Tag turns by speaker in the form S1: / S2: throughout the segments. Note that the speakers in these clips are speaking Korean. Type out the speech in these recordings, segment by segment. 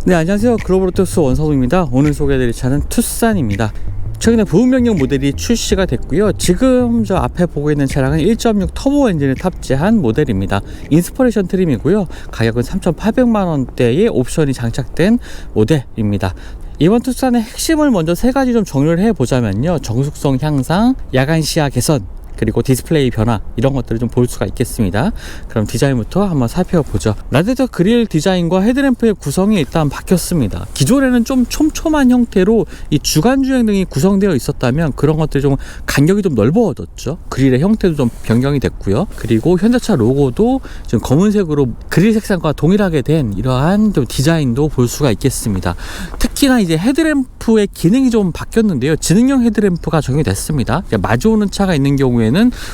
S1: 네, 안녕하세요. 글로벌로토스 원석우입니다. 오늘 소개해드릴 차는 투싼입니다. 최근에 부분변경 모델이 출시가 됐고요. 지금 저 앞에 보고 있는 차량은 1.6 터보 엔진을 탑재한 모델입니다. 인스퍼레이션 트림이고요. 가격은 3,800만원대의 옵션이 장착된 모델입니다. 이번 투싼의 핵심을 먼저 세 가지 좀 정리를 해보자면요. 정숙성 향상, 야간 시야 개선, 그리고 디스플레이 변화, 이런 것들을 좀 볼 수가 있겠습니다. 그럼 디자인부터 한번 살펴보죠. 라디에이터 그릴 디자인과 헤드램프의 구성이 일단 바뀌었습니다. 기존에는 좀 촘촘한 형태로 이 주간 주행등이 구성되어 있었다면 그런 것들이 좀 간격이 좀 넓어졌죠. 그릴의 형태도 좀 변경이 됐고요. 그리고 현대차 로고도 지금 검은색으로 그릴 색상과 동일하게 된 이러한 좀 디자인도 볼 수가 있겠습니다. 특히나 이제 헤드램프의 기능이 좀 바뀌었는데요. 지능형 헤드램프가 적용이 됐습니다. 마주오는 차가 있는 경우에는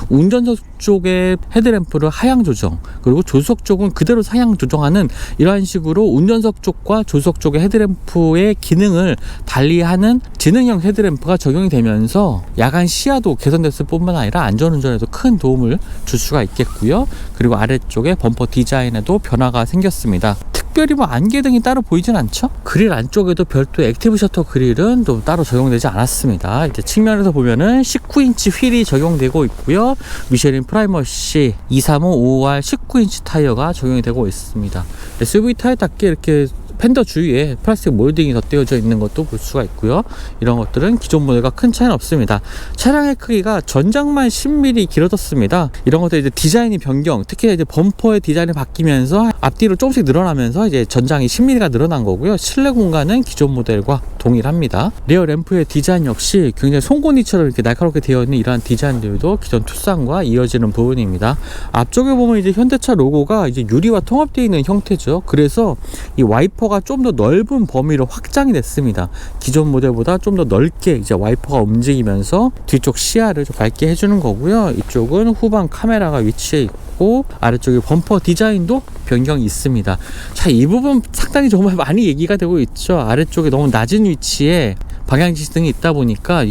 S1: 운전석 쪽의 헤드램프를 하향 조정, 그리고 조수석 쪽은 그대로 상향 조정하는 이러한 식으로 운전석 쪽과 조수석 쪽의 헤드램프의 기능을 달리하는 지능형 헤드램프가 적용이 되면서 야간 시야도 개선됐을 뿐만 아니라 안전운전에도 큰 도움을 줄 수가 있겠고요. 그리고 아래쪽에 범퍼 디자인에도 변화가 생겼습니다. 특별히 뭐 안개등이 따로 보이진 않죠. 그릴 안쪽에도 별도의 액티브 셔터 그릴은 또 따로 적용되지 않았습니다. 이제 측면에서 보면은 19인치 휠이 적용되고 있고요. 미쉐린 프라이머시 235R 19인치 타이어가 적용이 되고 있습니다. SUV 타이어답게 이렇게 팬더 주위에 플라스틱 몰딩이 덧대어져 있는 것도 볼 수가 있고요. 이런 것들은 기존 모델과 큰 차이는 없습니다. 차량의 크기가 전장만 10mm 길어졌습니다. 이런 것들 이제 디자인이 변경, 특히 이제 범퍼의 디자인이 바뀌면서 앞뒤로 조금씩 늘어나면서 이제 전장이 10mm가 늘어난 거고요. 실내 공간은 기존 모델과 동일합니다. 리어 램프의 디자인 역시 굉장히 송곳니처럼 이렇게 날카롭게 되어 있는 이러한 디자인들도 기존 투싼과 이어지는 부분입니다. 앞쪽에 보면 이제 현대차 로고가 이제 유리와 통합되어 있는 형태죠. 그래서 이 와이퍼가 좀 더 넓은 범위로 확장이 됐습니다. 기존 모델보다 좀 더 넓게 이제 와이퍼가 움직이면서 뒤쪽 시야를 좀 밝게 해주는 거고요. 이쪽은 후방 카메라가 위치해 있고 아래쪽에 범퍼 디자인도 변경이 있습니다. 자, 이 부분 상당히 정말 많이 얘기가 되고 있죠. 아래쪽에 너무 낮은 위치에 방향지시등이 있다 보니까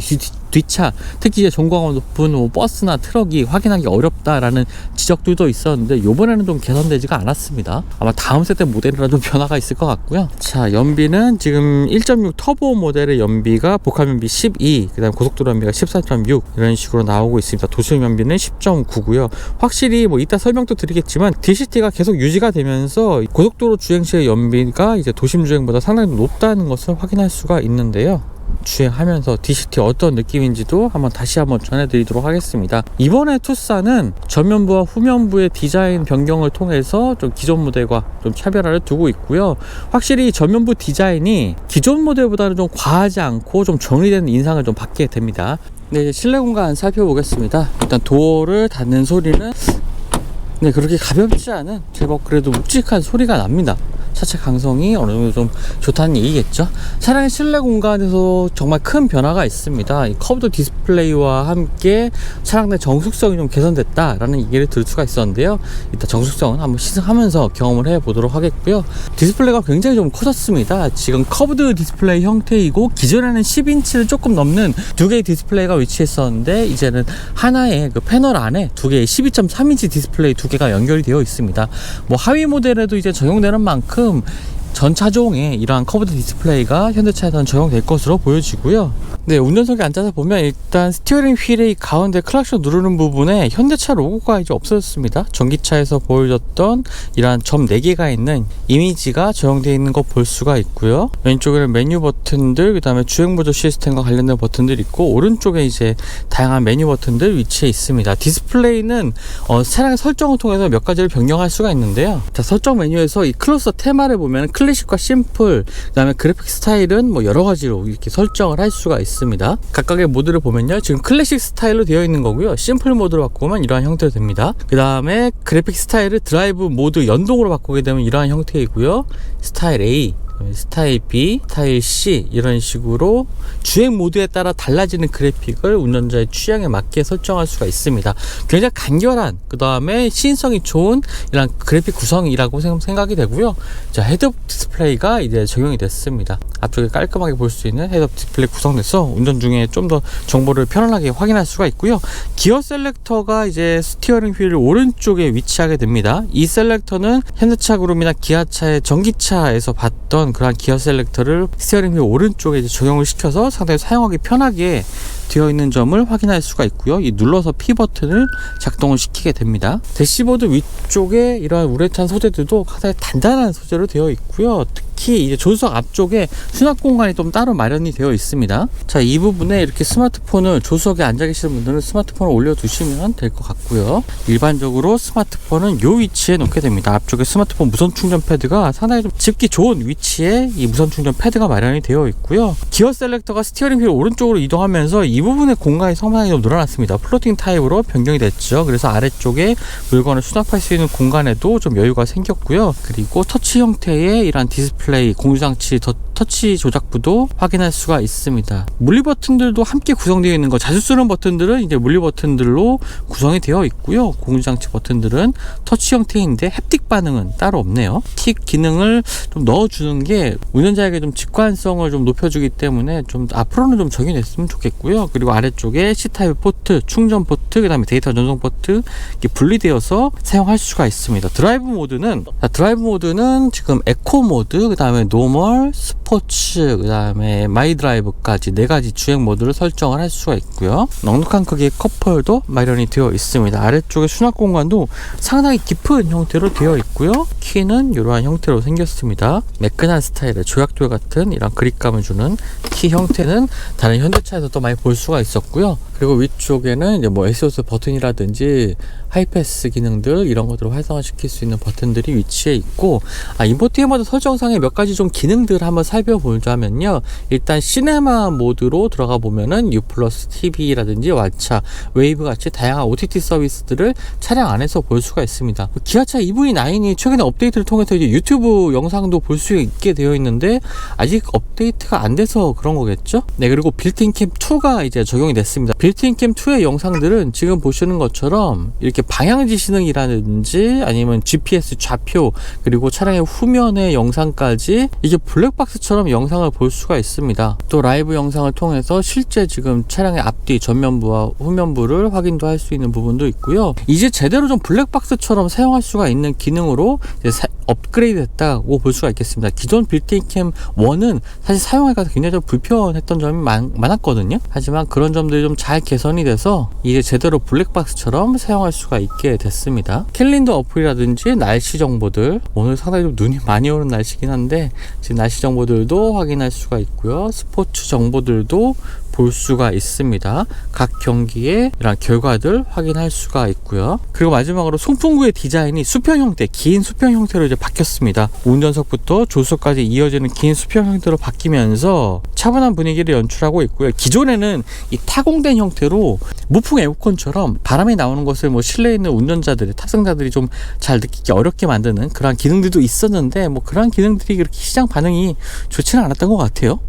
S1: 뒷차, 특히 이제 전광원 높은 버스나 트럭이 확인하기 어렵다라는 지적들도 있었는데 이번에는 좀 개선되지가 않았습니다. 아마 다음 세대 모델이라 좀 변화가 있을 것 같고요. 자, 연비는 지금 1.6 터보 모델의 연비가 복합 연비 12, 그 다음 고속도로 연비가 14.6 이런 식으로 나오고 있습니다. 도심 연비는 10.9고요. 확실히 뭐 이따 설명도 드리겠지만 DCT가 계속 유지가 되면서 고속도로 주행 시의 연비가 이제 도심 주행보다 상당히 높다는 것을 확인할 수가 있는데요. 주행하면서 DCT 어떤 느낌인지도 다시 한번 전해드리도록 하겠습니다. 이번에 투싼은 전면부와 후면부의 디자인 변경을 통해서 좀 기존 모델과 좀 차별화를 두고 있고요. 확실히 전면부 디자인이 기존 모델보다는 좀 과하지 않고 좀 정리된 인상을 좀 받게 됩니다. 네, 이제 실내 공간 살펴보겠습니다. 일단 도어를 닫는 소리는 그렇게 가볍지 않은 제법 그래도 묵직한 소리가 납니다. 차체 강성이 어느 정도 좀 좋다는 얘기겠죠. 차량의 실내 공간에서 정말 큰 변화가 있습니다. 이 커브드 디스플레이와 함께 차량 내 정숙성이 좀 개선됐다라는 얘기를 들을 수가 있었는데요. 이따 정숙성은 한번 시승하면서 경험을 해보도록 하겠고요. 디스플레이가 굉장히 좀 커졌습니다. 지금 커브드 디스플레이 형태이고 기존에는 10인치를 조금 넘는 두 개의 디스플레이가 위치했었는데 이제는 하나의 그 패널 안에 두 개의 12.3인치 디스플레이 두 개가 연결이 되어 있습니다. 뭐 하위 모델에도 이제 적용되는 만큼 전 차종에 이러한 커브드 디스플레이가 현대차에서는 적용될 것으로 보여지고요. 네, 운전석에 앉아서 보면 일단 스티어링 휠의 가운데 클락션 누르는 부분에 현대차 로고가 이제 없어졌습니다. 전기차에서 보여줬던 이러한 점 4개가 있는 이미지가 적용되어 있는 거 볼 수가 있고요. 왼쪽에는 메뉴 버튼들, 그 다음에 주행 보조 시스템과 관련된 버튼들이 있고 오른쪽에 이제 다양한 메뉴 버튼들 위치해 있습니다. 디스플레이는 차량의 설정을 통해서 몇 가지를 변경할 수가 있는데요. 자, 설정 메뉴에서 이 클로서 테마를 보면 클래식과 심플, 그 다음에 그래픽 스타일은 뭐 여러 가지로 이렇게 설정을 할 수가 있습니다. 각각의 모드를 보면요, 지금 클래식 스타일로 되어 있는 거고요. 심플 모드로 바꾸면 이러한 형태로 됩니다. 그 다음에 그래픽 스타일을 드라이브 모드 연동으로 바꾸게 되면 이러한 형태이고요. 스타일 A, 스타일 B, 스타일 C 이런 식으로 주행 모드에 따라 달라지는 그래픽을 운전자의 취향에 맞게 설정할 수가 있습니다. 굉장히 간결한, 그 다음에 시인성이 좋은 이런 그래픽 구성이라고 생각이 되고요. 자, 헤드업 디스플레이가 이제 적용이 됐습니다. 앞쪽에 깔끔하게 볼 수 있는 헤드업 디스플레이 구성돼서 운전 중에 좀 더 정보를 편안하게 확인할 수가 있고요. 기어 셀렉터가 이제 스티어링 휠 오른쪽에 위치하게 됩니다. 이 셀렉터는 현대차 그룹이나 기아차의 전기차에서 봤던 그런 기어 셀렉터를 스티어링 휠 오른쪽에 이제 적용을 시켜서 상당히 사용하기 편하게 되어 있는 점을 확인할 수가 있고요. 이 눌러서 P 버튼을 작동을 시키게 됩니다. 대시보드 위쪽에 이러한 우레탄 소재들도 상당히 단단한 소재로 되어 있고요. 특히 이제 조수석 앞쪽에 수납 공간이 좀 따로 마련이 되어 있습니다. 자, 이 부분에 이렇게 스마트폰을 조수석에 앉아 계시는 분들은 스마트폰을 올려두시면 될 것 같고요. 일반적으로 스마트폰은 이 위치에 놓게 됩니다. 앞쪽에 스마트폰 무선 충전 패드가 상당히 좀 짚기 좋은 위치에 이 무선 충전 패드가 마련이 되어 있고요. 기어 셀렉터가 스티어링 휠 오른쪽으로 이동하면서 이 부분의 공간이 상당히 좀 늘어났습니다. 플로팅 타입으로 변경이 됐죠. 그래서 아래쪽에 물건을 수납할 수 있는 공간에도 좀 여유가 생겼고요. 그리고 터치 형태의 이런 디스플레이, 공유장치 터치 조작부도 확인할 수가 있습니다. 물리 버튼들도 함께 구성되어 있는 거, 자주 쓰는 버튼들은 이제 물리 버튼들로 구성이 되어 있고요. 공유장치 버튼들은 터치 형태인데 햅틱 반응은 따로 없네요. 틱 기능을 좀 넣어주는 게 운전자에게 좀 직관성을 좀 높여주기 때문에 좀 앞으로는 좀 적용이 됐으면 좋겠고요. 그리고 아래쪽에 C타입 포트, 충전 포트, 그 다음에 데이터 전송 포트 이렇게 분리되어서 사용할 수가 있습니다. 드라이브 모드는 지금 에코 모드, 그 다음에 노멀, 스포츠, 그 다음에 마이 드라이브까지 4가지 주행 모드를 설정을 할 수가 있고요. 넉넉한 크기의 컵홀더 마련이 되어 있습니다. 아래쪽에 수납 공간도 상당히 깊은 형태로 되어 있고요. 키는 이러한 형태로 생겼습니다. 매끈한 스타일의 조약돌 같은 이런 그립감을 주는 키 형태는 다른 현대차에서도 많이 볼 수가 있었고요. 그리고 위쪽에는 이제 뭐 SOS 버튼이라든지 하이패스 기능들 이런 것들을 활성화시킬 수 있는 버튼들이 위치해 있고, 인포테인먼트 설정상의 몇 가지 좀 기능들 한번 살펴보자면요. 일단 시네마 모드로 들어가 보면은 U 플러스 TV라든지 왓챠, 웨이브 같이 다양한 OTT 서비스들을 차량 안에서 볼 수가 있습니다. 기아차 EV9이 최근에 업데이트를 통해서 이제 유튜브 영상도 볼 수 있게 되어 있는데 아직 업데이트가 안 돼서 그런 거겠죠? 네, 그리고 빌트인 캠 2가 이제 적용이 됐습니다. 빌트인 캠 2의 영상들은 지금 보시는 것처럼 이렇게 방향지 시능이라든지 아니면 GPS 좌표, 그리고 차량의 후면의 영상까지 이게 블랙박스처럼 영상을 볼 수가 있습니다. 또 라이브 영상을 통해서 실제 지금 차량의 앞뒤 전면부와 후면부를 확인도 할 수 있는 부분도 있고요. 이제 제대로 좀 블랙박스처럼 사용할 수가 있는 기능으로 이제 업그레이드 됐다고 볼 수가 있겠습니다. 기존 빌트인 캠 1은 사실 사용하기가 굉장히 좀 불편했던 점이 많았거든요. 하지만 그런 점들이 좀 잘 개선이 돼서 이제 제대로 블랙박스처럼 사용할 수가 있게 됐습니다. 캘린더 어플이라든지 날씨 정보들, 오늘 상당히 좀 눈이 많이 오는 날씨긴 한데 지금 날씨 정보들도 확인할 수가 있고요. 스포츠 정보들도 볼 수가 있습니다. 각 경기의 이런 결과들 확인할 수가 있고요. 그리고 마지막으로 송풍구의 디자인이 수평 형태, 긴 수평 형태로 이제 바뀌었습니다. 운전석부터 조수석까지 이어지는 긴 수평 형태로 바뀌면서 차분한 분위기를 연출하고 있고요. 기존에는 이 타공된 형태로 무풍 에어컨처럼 바람이 나오는 것을 뭐 실내에 있는 운전자들이, 탑승자들이 좀 잘 느끼기 어렵게 만드는 그런 기능들도 있었는데 뭐 그런 기능들이 그렇게 시장 반응이 좋지는 않았던 것 같아요.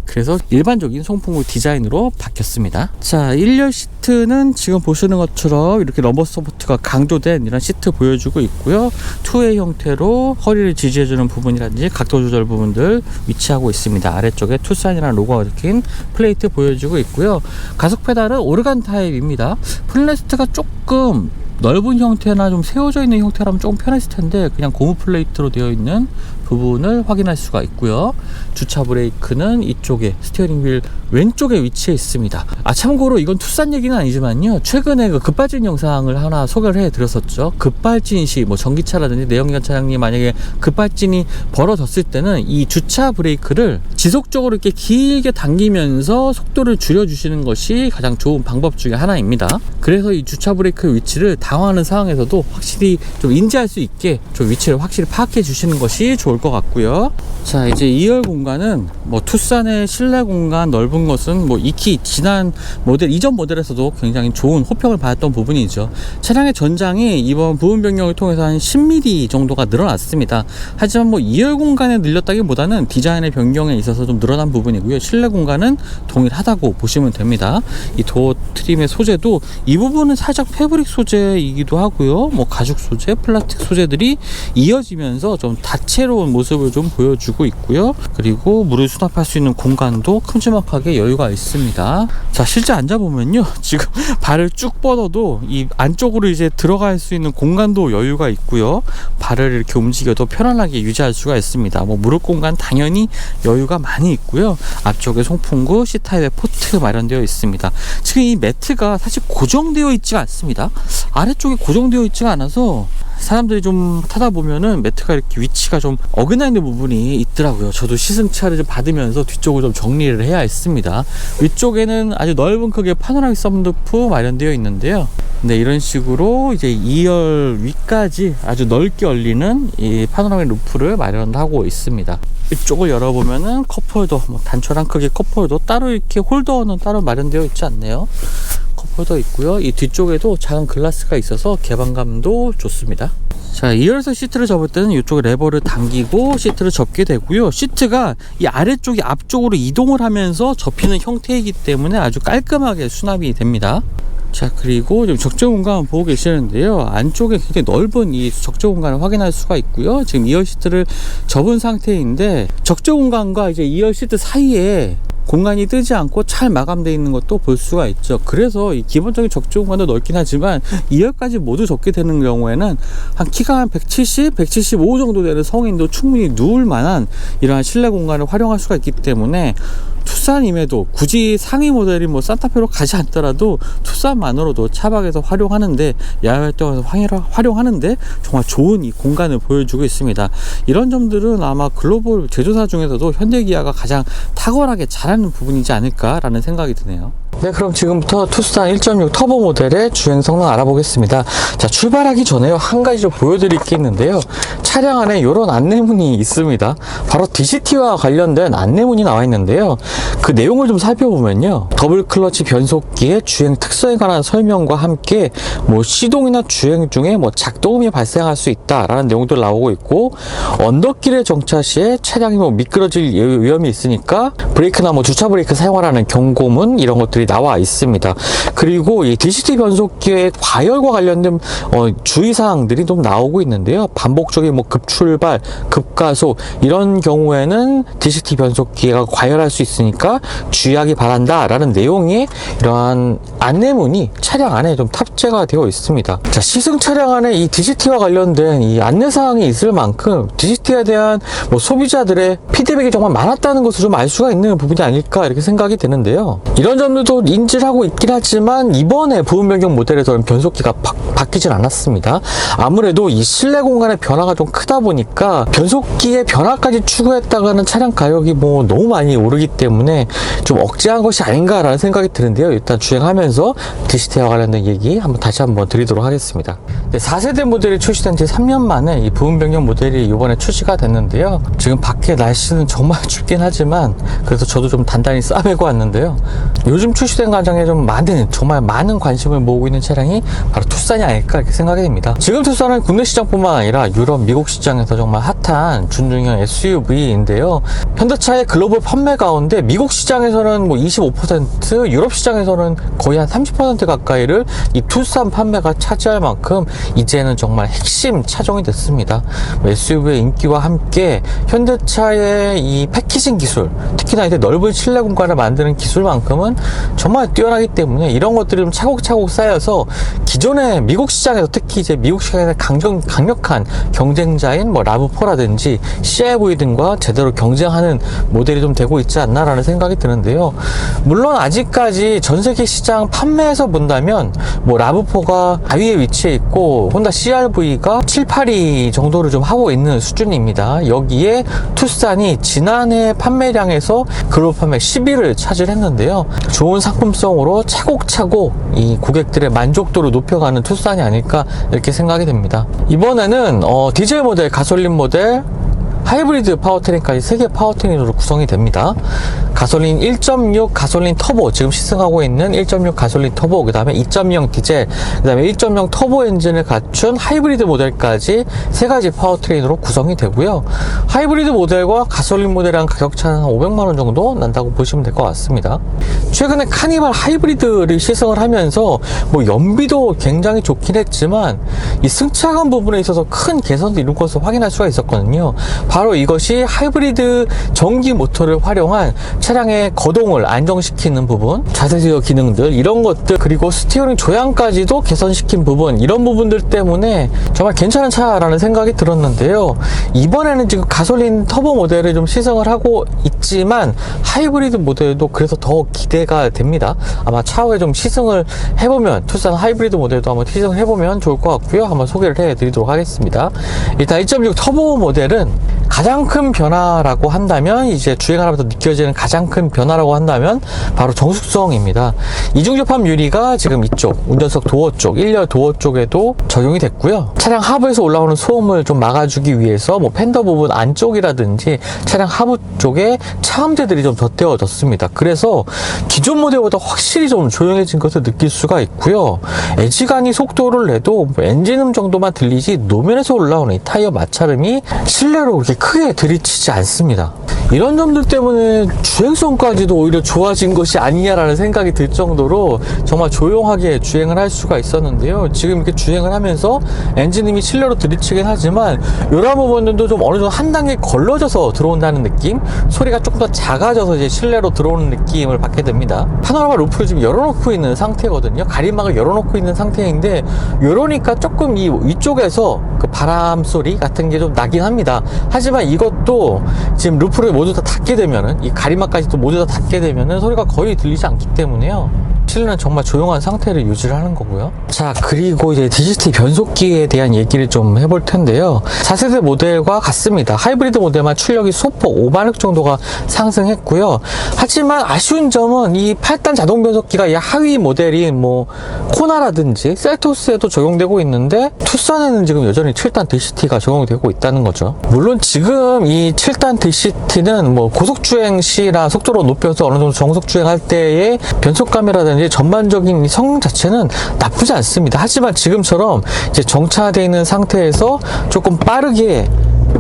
S1: 그래서 일반적인 송풍구 디자인으로 바뀌었습니다. 자, 1열 시트는 지금 보시는 것처럼 이렇게 러버 서포트가 강조된 이런 시트 보여주고 있고요. 투웨이 형태로 허리를 지지해주는 부분이라든지 각도 조절 부분들 위치하고 있습니다. 아래쪽에 투싼이라는 로고가 적힌 플레이트 보여주고 있고요. 가속 페달은 오르간 타입입니다. 플레이트가 조금 넓은 형태나 좀 세워져 있는 형태라면 조금 편했을 텐데 그냥 고무 플레이트로 되어 있는 부분을 확인할 수가 있고요. 주차 브레이크는 이쪽에 스티어링 휠 왼쪽에 위치해 있습니다. 참고로 이건 투싼 얘기는 아니지만요, 최근에 그 급발진 영상을 하나 소개를 해 드렸었죠. 급발진 시 뭐 전기차라든지 내연기관 차량이 만약에 급발진이 벌어졌을 때는 이 주차 브레이크를 지속적으로 이렇게 길게 당기면서 속도를 줄여주시는 것이 가장 좋은 방법 중에 하나입니다. 그래서 이 주차 브레이크 위치를 당황하는 상황에서도 확실히 좀 인지할 수 있게 좀 위치를 확실히 파악해 주시는 것이 좋을 것 같고요. 자, 이제 2열 공간은 뭐 투싼의 실내 공간 넓은 것은 뭐 익히 지난 모델, 이전 모델에서도 굉장히 좋은 호평을 받았던 부분이죠. 차량의 전장이 이번 부분 변경을 통해서 한 10mm 정도가 늘어났습니다. 하지만 뭐 2열 공간에 늘렸다기보다는 디자인의 변경에 있어서 좀 늘어난 부분이고요. 실내 공간은 동일하다고 보시면 됩니다. 이 도어 트림의 소재도 이 부분은 살짝 패브릭 소재 소재이기도 하고요. 뭐 가죽 소재, 플라스틱 소재들이 이어지면서 좀 다채로운 모습을 좀 보여주고 있고요. 그리고 물을 수납할 수 있는 공간도 큼지막하게 여유가 있습니다. 자, 실제 앉아보면요, 지금 발을 쭉 뻗어도 이 안쪽으로 이제 들어갈 수 있는 공간도 여유가 있고요. 발을 이렇게 움직여도 편안하게 유지할 수가 있습니다. 뭐 무릎 공간 당연히 여유가 많이 있고요. 앞쪽에 송풍구, C타입의 포트 마련되어 있습니다. 지금 이 매트가 사실 고정되어 있지가 않습니다. 아래쪽에 고정되어 있지가 않아서 사람들이 좀 타다 보면은 매트가 이렇게 위치가 좀 어긋나 있는 부분이 있더라고요. 저도 시승차를 좀 받으면서 뒤쪽을 좀 정리를 해야 했습니다. 위쪽에는 아주 넓은 크기의 파노라믹 썬루프 마련되어 있는데요. 네, 이런 식으로 이제 2열 위까지 아주 넓게 열리는 이 파노라믹 루프를 마련하고 있습니다. 이쪽을 열어보면은 컵홀더, 뭐 단촐한 크기의 컵홀더, 따로 이렇게 홀더는 따로 마련되어 있지 않네요. 컵홀더 있고요. 이 뒤쪽에도 작은 글라스가 있어서 개방감도 좋습니다. 자, 2열에서 시트를 접을 때는 이쪽 레버를 당기고 시트를 접게 되고요. 시트가 이 아래쪽이 앞쪽으로 이동을 하면서 접히는 형태이기 때문에 아주 깔끔하게 수납이 됩니다. 자, 그리고 지금 적재 공간 보고 계시는데요. 안쪽에 굉장히 넓은 이 적재 공간을 확인할 수가 있고요. 지금 2열 시트를 접은 상태인데 적재 공간과 이제 2열 시트 사이에 공간이 뜨지 않고 잘 마감되어 있는 것도 볼 수가 있죠. 그래서 이 기본적인 적재 공간도 넓긴 하지만 2열까지 모두 접게 되는 경우에는 한 키가 한 170, 175 정도 되는 성인도 충분히 누울 만한 이러한 실내 공간을 활용할 수가 있기 때문에 투싼임에도 굳이 상위 모델이 뭐 산타페로 가지 않더라도 투싼만으로도 차박에서 활용하는데, 야외 활동에서 활용하는데 정말 좋은 이 공간을 보여주고 있습니다. 이런 점들은 아마 글로벌 제조사 중에서도 현대기아가 가장 탁월하게 잘하는 부분이지 않을까라는 생각이 드네요. 네, 그럼 지금부터 투싼 1.6 터보 모델의 주행 성능 알아보겠습니다. 자, 출발하기 전에요, 한 가지 좀 보여드릴 게 있는데요. 차량 안에 이런 안내문이 있습니다. 바로 DCT와 관련된 안내문이 나와 있는데요. 그 내용을 좀 살펴보면요, 더블 클러치 변속기의 주행 특성에 관한 설명과 함께 뭐 시동이나 주행 중에 뭐 작동음이 발생할 수 있다라는 내용도 나오고 있고, 언덕길에 정차 시에 차량이 뭐 미끄러질 위험이 있으니까 브레이크나 뭐 주차 브레이크 사용하라는 경고문, 이런 것들이 나와 있습니다. 그리고 이 DCT 변속기의 과열과 관련된 주의사항들이 좀 나오고 있는데요. 반복적인 뭐 급출발, 급가속, 이런 경우에는 DCT 변속기가 과열할 수 있으니까 주의하기 바란다 라는 내용의 이러한 안내문이 차량 안에 좀 탑재가 되어 있습니다. 자, 시승 차량 안에 이 DCT와 관련된 이 안내사항이 있을 만큼 DCT에 대한 뭐 소비자들의 피드백이 정말 많았다는 것을 좀 알 수가 있는 부분이 아닐까, 이렇게 생각이 되는데요. 이런 점들도 인지를 하고 있긴 하지만 이번에 부분 변경 모델에서는 변속기가 바뀌진 않았습니다. 아무래도 이 실내 공간의 변화가 좀 크다 보니까 변속기의 변화까지 추구했다가는 차량 가격이 뭐 너무 많이 오르기 때문에 좀 억제한 것이 아닌가라는 생각이 드는데요. 일단 주행하면서 DCT와 관련된 얘기 다시 한번 드리도록 하겠습니다. 네, 4세대 모델이 출시된 지 3년 만에 이 부분 변경 모델이 이번에 출시가 됐는데요. 지금 밖에 날씨는 정말 춥긴 하지만 그래서 저도 좀 단단히 싸매고 왔는데요. 요즘 출시된 가정에 정말 많은 관심을 모으고 있는 차량이 바로 투싼이 아닐까, 이렇게 생각이 됩니다. 지금 투싼은 국내 시장뿐만 아니라 유럽, 미국 시장에서 정말 핫한 준중형 SUV인데요. 현대차의 글로벌 판매 가운데 미국 시장에서는 뭐 25%, 유럽 시장에서는 거의 한 30% 가까이를 이 투싼 판매가 차지할 만큼 이제는 정말 핵심 차종이 됐습니다. SUV의 인기와 함께 현대차의 이 패키징 기술, 특히나 이제 넓은 실내 공간을 만드는 기술만큼은 정말 뛰어나기 때문에 이런 것들이 좀 차곡차곡 쌓여서 기존의 미국 시장에서, 특히 이제 미국 시장에서 강력한 경쟁자인 뭐 라브4라든지 CRV 등과 제대로 경쟁하는 모델이 좀 되고 있지 않나라는 생각이 드는데요. 물론 아직까지 전 세계 시장 판매에서 본다면 뭐 라브4가 4위에 위치해 있고 혼다 CRV가 7, 8위 정도를 좀 하고 있는 수준입니다. 여기에 투싼이 지난해 판매량에서 글로벌 판매 10위를 차지했는데요. 좋은 상품성으로 차곡차곡 이 고객들의 만족도를 높여가는 투싼이 아닐까, 이렇게 생각이 됩니다. 이번에는 디젤 모델, 가솔린 모델, 하이브리드 파워트레인까지 3개 파워트레인으로 구성이 됩니다. 가솔린 1.6 가솔린 터보, 지금 시승하고 있는 1.6 가솔린 터보, 그 다음에 2.0 디젤, 그 다음에 1.0 터보 엔진을 갖춘 하이브리드 모델까지 세 가지 파워트레인으로 구성이 되고요. 하이브리드 모델과 가솔린 모델이랑 가격 차는 한 500만원 정도 난다고 보시면 될 것 같습니다. 최근에 카니발 하이브리드를 시승을 하면서 뭐 연비도 굉장히 좋긴 했지만 이 승차감 부분에 있어서 큰 개선도 이룬 것을 확인할 수가 있었거든요. 바로 이것이 하이브리드 전기 모터를 활용한 차량의 거동을 안정시키는 부분, 자세제어 기능들, 이런 것들, 그리고 스티어링 조향까지도 개선시킨 부분, 이런 부분들 때문에 정말 괜찮은 차라는 생각이 들었는데요. 이번에는 지금 가솔린 터보 모델을 좀 시승을 하고 있지만 하이브리드 모델도 그래서 더 기대가 됩니다. 아마 차후에 좀 시승을 해보면, 투싼 하이브리드 모델도 한번 시승을 해보면 좋을 것 같고요. 한번 소개를 해드리도록 하겠습니다. 일단 1.6 터보 모델은 가장 큰 변화라고 한다면, 이제 주행하면서 느껴지는 가장 큰 변화라고 한다면 바로 정숙성입니다. 이중접합 유리가 지금 이쪽 운전석 도어 쪽, 1열 도어 쪽에도 적용이 됐고요. 차량 하부에서 올라오는 소음을 좀 막아주기 위해서 뭐 팬더 부분 안쪽이라든지 차량 하부 쪽에 차음대들이 좀 덧대어졌습니다. 그래서 기존 모델보다 확실히 좀 조용해진 것을 느낄 수가 있고요. 애지간히 속도를 내도 뭐 엔진음 정도만 들리지 노면에서 올라오는 이 타이어 마찰음이 실내로 그렇게 크게 들이치지 않습니다. 이런 점들 때문에 주행성까지도 오히려 좋아진 것이 아니냐라는 생각이 들 정도로 정말 조용하게 주행을 할 수가 있었는데요. 지금 이렇게 주행을 하면서 엔진음이 실내로 들이치긴 하지만 이런 부분들도 좀 어느 정도 한 단계 걸러져서 들어온다는 느낌, 소리가 조금 더 작아져서 이제 실내로 들어오는 느낌을 받게 됩니다. 파노라마 루프를 지금 열어놓고 있는 상태거든요. 가림막을 열어놓고 있는 상태인데, 이러니까 조금 이 위쪽에서 그 바람 소리 같은 게 좀 나긴 합니다. 하지만 이것도 지금 루프를 모두 다 닫게 되면은, 이 가림막까지 또 모두 다 닫게 되면은 소리가 거의 들리지 않기 때문에요. 실내는 정말 조용한 상태를 유지를 하는 거고요. 자, 그리고 이제 DCT 변속기에 대한 얘기를 좀 해볼 텐데요. 4세대 모델과 같습니다. 하이브리드 모델만 출력이 소폭 5마력 정도가 상승했고요. 하지만 아쉬운 점은 이 8단 자동 변속기가 이 하위 모델인 뭐 코나라든지 셀토스에도 적용되고 있는데, 투싼에는 지금 여전히 7단 DCT가 적용되고 있다는 거죠. 물론 지금 이 7단 DCT는 뭐 고속주행 시나 속도를 높여서 어느 정도 정속주행할 때의 변속감이라든지 전반적인 성능 자체는 나쁘지 않습니다. 하지만 지금처럼 이제 정차되어 있는 상태에서 조금 빠르게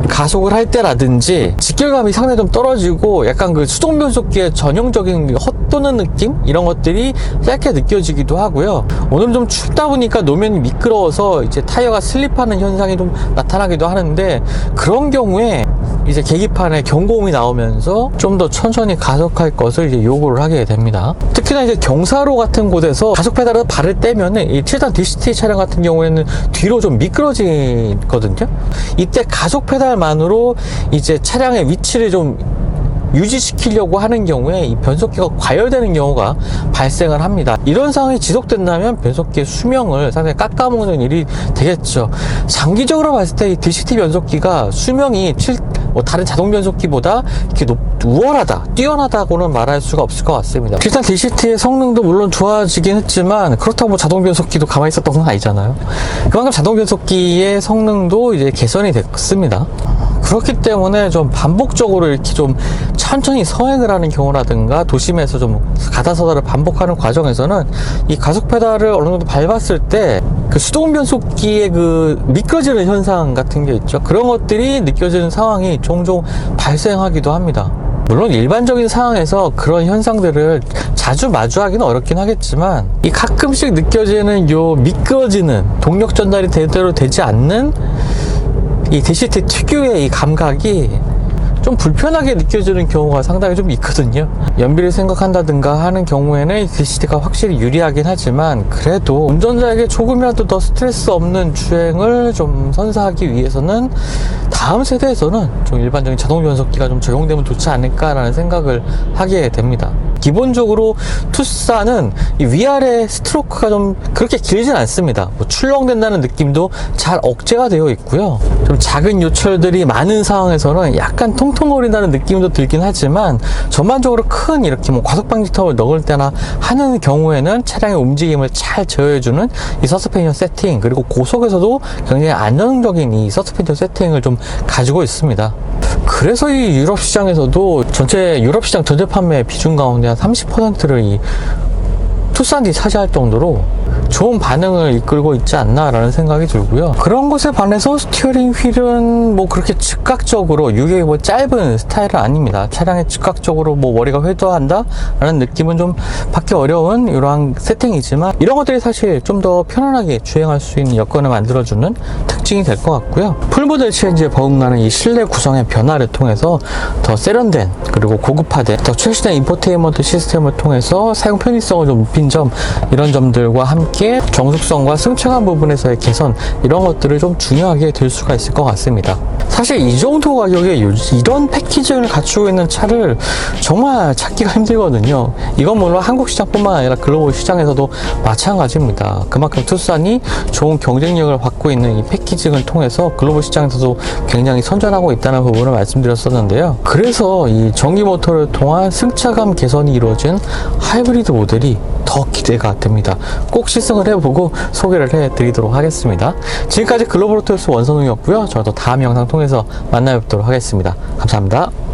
S1: 가속을 할 때라든지 직결감이 상당히 좀 떨어지고 약간 그 수동 변속기의 전형적인 헛도는 느낌, 이런 것들이 얇게 느껴지기도 하고요. 오늘은 좀 춥다 보니까 노면이 미끄러워서 이제 타이어가 슬립하는 현상이 좀 나타나기도 하는데, 그런 경우에 이제 계기판에 경고음이 나오면서 좀 더 천천히 가속할 것을 이제 요구를 하게 됩니다. 특히나 이제 경사로 같은 곳에서 가속 페달을 발을 떼면은 이 7단 DCT 차량 같은 경우에는 뒤로 좀 미끄러지거든요. 이때 가속 페달만으로 이제 차량의 위치를 좀 유지시키려고 하는 경우에 이 변속기가 과열되는 경우가 발생을 합니다. 이런 상황이 지속된다면 변속기의 수명을 상당히 깎아먹는 일이 되겠죠. 장기적으로 봤을 때 이 DCT 변속기가 수명이 다른 자동 변속기보다 이렇게 우월하다, 뛰어나다고는 말할 수가 없을 것 같습니다. 일단 DCT의 성능도 물론 좋아지긴 했지만, 그렇다고 뭐 자동 변속기도 가만히 있었던 건 아니잖아요. 그만큼 자동 변속기의 성능도 이제 개선이 됐습니다. 그렇기 때문에 좀 반복적으로 이렇게 좀 천천히 서행을 하는 경우라든가 도심에서 좀 가다서다를 반복하는 과정에서는 이 가속 페달을 어느 정도 밟았을 때 그 수동 변속기의 그 미끄러지는 현상 같은 게 있죠. 그런 것들이 느껴지는 상황이 종종 발생하기도 합니다. 물론 일반적인 상황에서 그런 현상들을 자주 마주하기는 어렵긴 하겠지만, 이 가끔씩 느껴지는 요 미끄러지는, 동력 전달이 제대로 되지 않는 이 DCT 특유의 이 감각이 좀 불편하게 느껴지는 경우가 상당히 좀 있거든요. 연비를 생각한다든가 하는 경우에는 DCT가 확실히 유리하긴 하지만, 그래도 운전자에게 조금이라도 더 스트레스 없는 주행을 좀 선사하기 위해서는 다음 세대에서는 좀 일반적인 자동 변속기가 좀 적용되면 좋지 않을까라는 생각을 하게 됩니다. 기본적으로 투싼은 이 위아래 스트로크가 좀 그렇게 길진 않습니다. 뭐 출렁댄다는 느낌도 잘 억제가 되어 있고요. 좀 작은 요철들이 많은 상황에서는 약간 통통거린다는 느낌도 들긴 하지만, 전반적으로 큰 이렇게 뭐 과속방지턱을 넣을 때나 하는 경우에는 차량의 움직임을 잘 제어해주는 이 서스펜션 세팅, 그리고 고속에서도 굉장히 안정적인 이 서스펜션 세팅을 좀 가지고 있습니다. 그래서 이 유럽 시장에서도 전체 유럽 시장 전체 판매 비중 가운데 한 30%를 이 투싼이 차지할 정도로 좋은 반응을 이끌고 있지 않나라는 생각이 들고요. 그런 것에 반해서 스티어링 휠은 뭐 그렇게 즉각적으로 이게 뭐 짧은 스타일은 아닙니다. 차량에 즉각적으로 뭐 머리가 회도한다 라는 느낌은 좀 받기 어려운 이러한 세팅이지만, 이런 것들이 사실 좀 더 편안하게 주행할 수 있는 여건을 만들어주는 특징이 될 것 같고요. 풀모델 체인지에 버금가는 이 실내 구성의 변화를 통해서 더 세련된 그리고 고급화된 더 최신의 인포테인먼트 시스템을 통해서 사용 편의성을 좀 높인 점, 이런 점들과 함께 정숙성과 승차감 부분에서의 개선, 이런 것들을 좀 중요하게 들 수가 있을 것 같습니다. 사실 이 정도 가격에 이런 패키징을 갖추고 있는 차를 정말 찾기가 힘들거든요. 이건 물론 한국 시장뿐만 아니라 글로벌 시장에서도 마찬가지입니다. 그만큼 투싼이 좋은 경쟁력을 받고 있는 이 패키징을 통해서 글로벌 시장에서도 굉장히 선전하고 있다는 부분을 말씀드렸었는데요. 그래서 이 전기 모터를 통한 승차감 개선이 이루어진 하이브리드 모델이 더 기대가 됩니다. 꼭 시승을 해보고 소개를 해드리도록 하겠습니다. 지금까지 글로벌 오토스 원선웅이었고요. 저도 다음 영상 통해서 만나 뵙도록 하겠습니다. 감사합니다.